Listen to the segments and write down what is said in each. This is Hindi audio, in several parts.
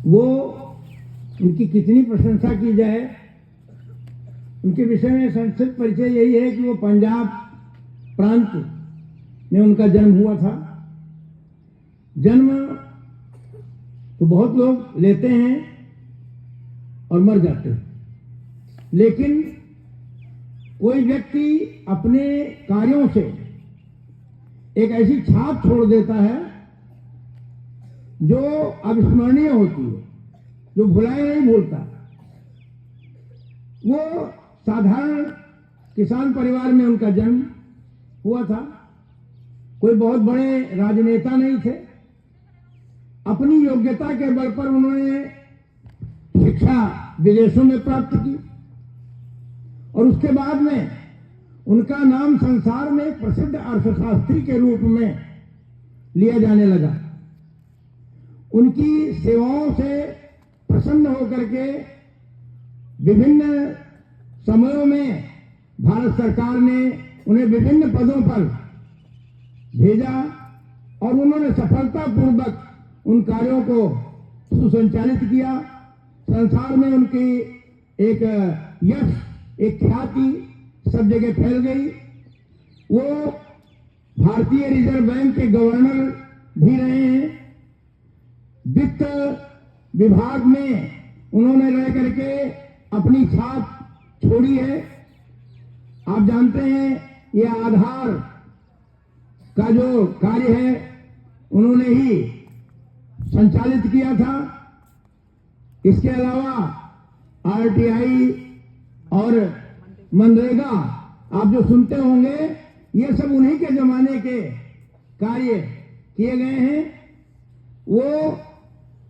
वो उनकी कितनी प्रशंसा की जाए। उनके विषय में संक्षिप्त परिचय यही है कि वो पंजाब प्रांत में उनका जन्म हुआ था। जन्म तो बहुत लोग लेते हैं और मर जाते हैं, लेकिन कोई व्यक्ति अपने कार्यों से एक ऐसी छाप छोड़ देता है जो अविस्मरणीय होती है, जो भुलाए नहीं भूलता। वो साधारण किसान परिवार में उनका जन्म हुआ था। कोई बहुत बड़े राजनेता नहीं थे। अपनी योग्यता के बल पर उन्होंने शिक्षा विदेशों में प्राप्त की और उसके बाद में उनका नाम संसार में एक प्रसिद्ध अर्थशास्त्री के रूप में लिया जाने लगा। उनकी सेवाओं से प्रसन्न होकर के विभिन्न समयों में भारत सरकार ने उन्हें विभिन्न पदों पर भेजा और उन्होंने सफलतापूर्वक उन कार्यों को सुसंचालित किया। संसार में उनकी एक यश, एक ख्याति सब जगह फैल गई। वो भारतीय रिजर्व बैंक के गवर्नर भी रहे हैं। वित्त विभाग में उन्होंने रह करके अपनी छाप छोड़ी है। आप जानते हैं ये आधार का जो कार्य है उन्होंने ही संचालित किया था। इसके अलावा आरटीआई और मनरेगा आप जो सुनते होंगे, ये सब उन्हीं के जमाने के कार्य किए गए हैं। वो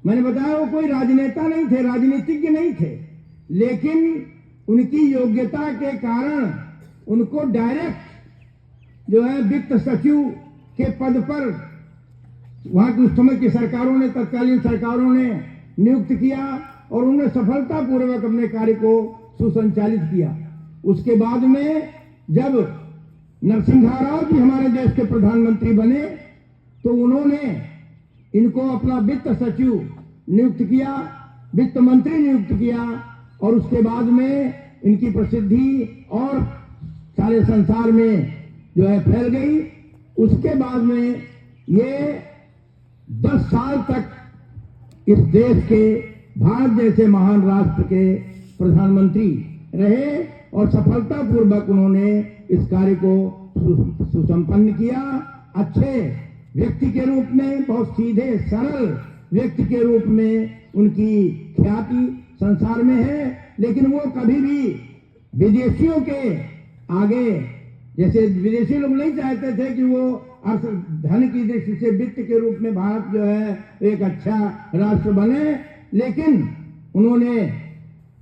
मैंने बताया वो कोई राजनेता नहीं थे, राजनीतिज्ञ नहीं थे, लेकिन उनकी योग्यता के कारण उनको डायरेक्ट जो है वित्त सचिव के पद पर वहां की उस समय की सरकारों ने, तत्कालीन सरकारों ने नियुक्त किया और उन्होंने सफलतापूर्वक अपने कार्य को सुसंचालित किया। उसके बाद में जब नरसिम्हा राव जी हमारे देश के प्रधानमंत्री बने तो उन्होंने इनको अपना वित्त सचिव नियुक्त किया, वित्त मंत्री नियुक्त किया और उसके बाद में इनकी प्रसिद्धि और सारे संसार में जो है फैल गई। उसके बाद में ये 10 साल तक इस देश के, भारत जैसे महान राष्ट्र के प्रधानमंत्री रहे और सफलतापूर्वक उन्होंने इस कार्य को सुसंपन्न किया। अच्छे व्यक्ति के रूप में, बहुत सीधे सरल व्यक्ति के रूप में उनकी ख्याति संसार में है। लेकिन वो कभी भी विदेशियों के आगे, जैसे विदेशी लोग नहीं चाहते थे कि वो अर्थ धन की दृष्टि से वित्त के रूप में भारत जो है एक अच्छा राष्ट्र बने, लेकिन उन्होंने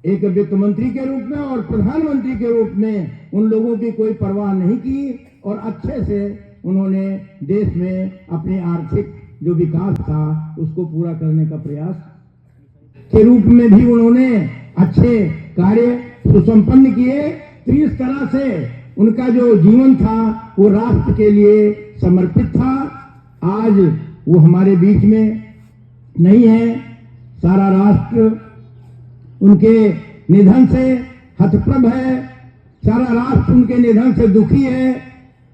एक वित्त मंत्री के रूप में और प्रधानमंत्री के रूप में उन लोगों की कोई परवाह नहीं की और अच्छे से उन्होंने देश में अपने आर्थिक जो विकास था उसको पूरा करने का प्रयास के रूप में भी उन्होंने अच्छे कार्य सुसंपन्न किए। तो इस तरह से उनका जो जीवन था वो राष्ट्र के लिए समर्पित था। आज वो हमारे बीच में नहीं है। सारा राष्ट्र उनके निधन से हतप्रभ है। सारा राष्ट्र उनके निधन से दुखी है।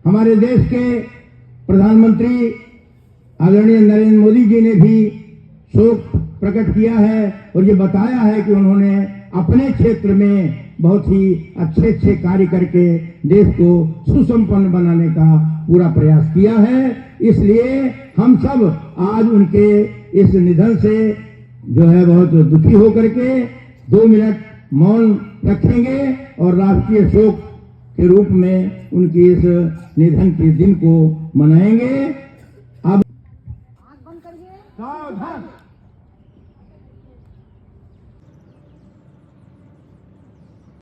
हमारे देश के प्रधानमंत्री आदरणीय नरेंद्र मोदी जी ने भी शोक प्रकट किया है और ये बताया है कि उन्होंने अपने क्षेत्र में बहुत ही अच्छे कार्य करके देश को सुसंपन्न बनाने का पूरा प्रयास किया है। इसलिए हम सब आज उनके इस निधन से जो है बहुत दुखी होकर के 2 मिनट मौन रखेंगे और राष्ट्रीय शोक के रूप में उनकी इस निधन के दिन को मनाएंगे। अब सावधान।